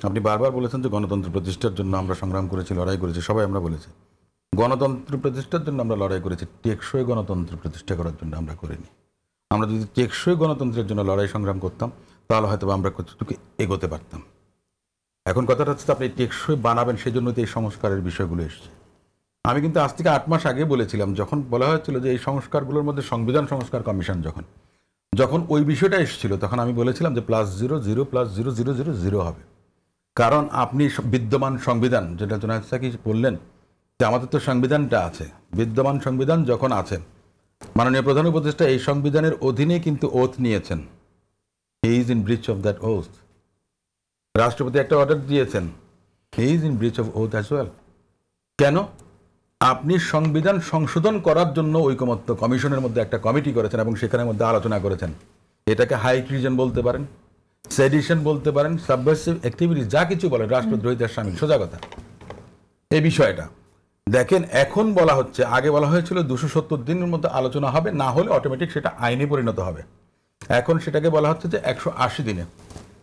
আপনি বারবার বলেছেন যে গণতন্ত্র প্রতিষ্ঠার জন্য আমরা সংগ্রাম করেছি, লড়াই করেছি, সবাই আমরা বলেছি। গণতন্ত্র প্রতিষ্ঠার জন্য আমরা লড়াই করেছি, টেকসই গণতন্ত্র প্রতিষ্ঠা করার জন্য আমরা করিনি। আমরা যদি টেকসই গণতন্ত্রের জন্য লড়াই সংগ্রাম করতাম তাহলে হয়তো আমরা কতটুকু এগোতে পারতাম। এখন কথাটা হচ্ছে আপনি টেকসই বানাবেন, সেই জন্য তো এই সংস্কারের বিষয়গুলো এসছে। আমি কিন্তু আজ থেকে 8 মাস আগে বলেছিলাম, যখন বলা হয়েছিল যে এই সংস্কারগুলোর মধ্যে সংবিধান সংস্কার কমিশন যখন ওই বিষয়টা এসেছিল, তখন আমি বলেছিলাম যে +0 0 +0 0 0 0 হবে। কারণ আপনি বিদ্যমান সংবিধান, যেটা জোনায়েদ সাকি বললেন যে আমাদের তো সংবিধানটা আছে, বিদ্যমান সংবিধান যখন আছে, মাননীয় প্রধান উপদেষ্টা এই সংবিধানের অধীনে কিন্তু ওথ নিয়েছেন। He is in breach of that oath. রাষ্ট্রপতি একটা অর্ডার দিয়েছেন, he is in breach of oath as well. কেন? আপনি সংবিধান সংশোধন করার জন্য ঐকমত্য কমিশনের মধ্যে একটা কমিটি করেছেন এবং সেখানের মধ্যে আলোচনা করেছেন। এটাকে হাই ট্রিজন বলতে পারেন, সেডিশন বলতে পারেন, সাবভার্সিভ অ্যাক্টিভিটিস, যা কিছু বলেন, রাষ্ট্রদ্রোহিতার শামিল, সোজা কথা। এই বিষয়টা দেখেন, এখন বলা হচ্ছে, আগে বলা হয়েছিল 270 দিনের মধ্যে আলোচনা হবে, না হলে অটোমেটিক সেটা আইনে পরিণত হবে। এখন সেটাকে বলা হচ্ছে যে 180 দিনে,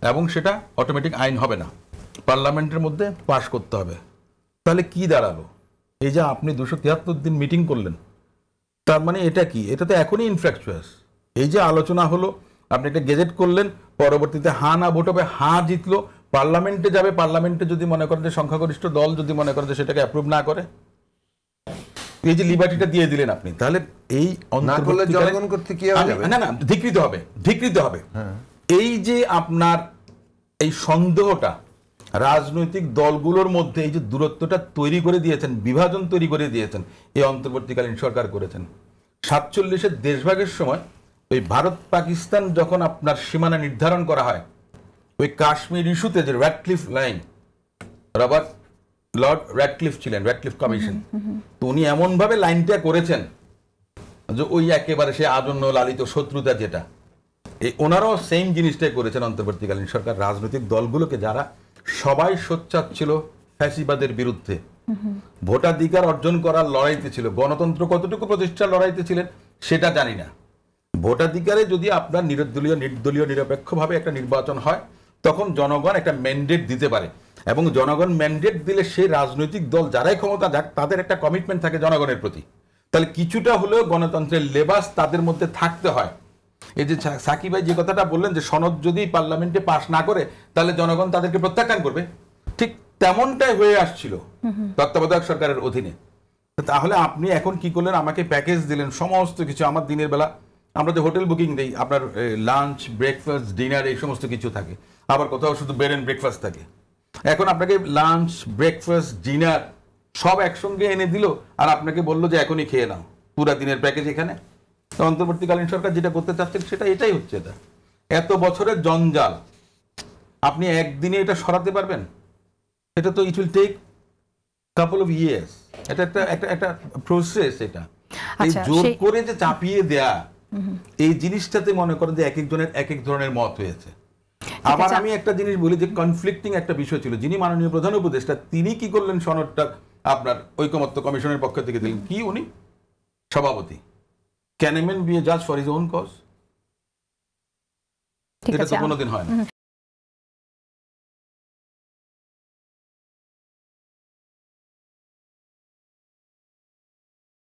এবং সেটা অটোমেটিক আইন হবে না, পার্লামেন্টের মধ্যে পাশ করতে হবে। তাহলে কি দাঁড়ালো? এই যে আপনি 273 দিন মিটিং করলেন, তার মানে এটা কি? এটা তো এখনই ইনফ্র্যাকচুয়াস। এই যে আলোচনা হলো, আপনি একটা গেজেট করলেন, পরবর্তীতে হা না ভোট হবে, হা জিতলো, পার্লামেন্টে যাবে, পার্লামেন্টে যদি মনে করেন যে সংখ্যাগরিষ্ঠ দল যদি মনে করে যে সেটাকে অ্যাপ্রুভ না করে, এই যে লিবার্টিটা দিয়ে দিলেন আপনি, তাহলে এই জনগণ করতে কি হবে? না না, ধিকৃত হবে। এই যে আপনার এই সন্দেহটা রাজনৈতিক দলগুলোর মধ্যে, এই যে দূরত্বটা তৈরি করে দিয়েছেন, বিভাজন তৈরি করে দিয়েছেন, এই অন্তর্বর্তীকালীন সরকার করেছেন। 47-এর দেশভাগের সময় ওই ভারত পাকিস্তান যখন আপনার সীমানা নির্ধারণ করা হয়, ওই কাশ্মীর ইস্যুতে যে র্যাডক্লিফ লাইন, লর্ড র্যাডক্লিফ ছিলেন, র্যাডক্লিফ কমিশন, তো উনি এমনভাবে লাইনটা করেছেন যে ওই একেবারে সে আজন্য লালিত শত্রুতা, যেটা এই ওনারাও সেম জিনিসটাই করেছেন অন্তর্বর্তীকালীন সরকার। রাজনৈতিক দলগুলোকে, যারা সবাই সোচ্চার ছিল ফ্যাসিবাদের বিরুদ্ধে, ভোটাধিকার অর্জন করার লড়াইতে ছিল, গণতন্ত্র কতটুকু প্রতিষ্ঠার লড়াইতে ছিলেন সেটা জানি না। ভোটাধিকারে যদি আপনার নির্দলীয় নিরপেক্ষভাবে একটা নির্বাচন হয়, তখন জনগণ একটা ম্যান্ডেট দিতে পারে, এবং জনগণ ম্যান্ডেট দিলে সেই রাজনৈতিক দল যারাই ক্ষমতা যাক, তাদের একটা কমিটমেন্ট থাকে জনগণের প্রতি। তাহলে কিছুটা হলেও গণতন্ত্রের লেবাস তাদের মধ্যে থাকতে হয়। এই যে সাকিব ভাই যে কথাটা বললেন যে সনদ যদি পার্লামেন্টে পাস না করে তাহলে জনগণ তাদেরকে প্রত্যাখ্যান করবে, ঠিক তেমনটাই হয়ে আসছিল তত্ত্বাবধায়ক সরকারের অধীনে। তাহলে আপনি এখন কি করলেন? আমাকে প্যাকেজ দিলেন সমস্ত কিছু। আমার দিনের বেলা আমরা যে হোটেল বুকিং দিই, আপনার লাঞ্চ, ব্রেকফাস্ট, ডিনার, এই সমস্ত কিছু থাকে, আবার কোথাও শুধু বেড এন্ড ব্রেকফাস্ট থাকে। এখন আপনাকে লাঞ্চ, ব্রেকফাস্ট, ডিনার সব একসঙ্গে এনে দিল, আর আপনাকে বললো যে এখনই খেয়ে নাও, পুরা দিনের প্যাকেজ এখানে। অন্তর্বর্তীকালীন সরকার যেটা করতে চাচ্ছেন সেটা এটাই হচ্ছে। এটা এত বছরের জঞ্জাল, আপনি একদিনে এটা সরাতে পারবেন? এটা তো it will take couple of years. এটা একটা প্রসেস। এটা এই জোর করে যে চাপিয়ে দেয়া, এই জিনিসটাতে মনে করেন যে এক একজনের এক এক ধরনের মত হয়েছে। আবার আমি একটা জিনিস বলি যে কনফ্লিক্টিং একটা বিষয় ছিল, যিনি মাননীয় প্রধান উপদেষ্টা, তিনি কি করলেন? সনদটা আপনার ঐকমত্য কমিশনের পক্ষ থেকে দিলেন কি? উনি সভাপতি। Can a man be a judge for his own cause? এটা তো কোনোদিন হয় না।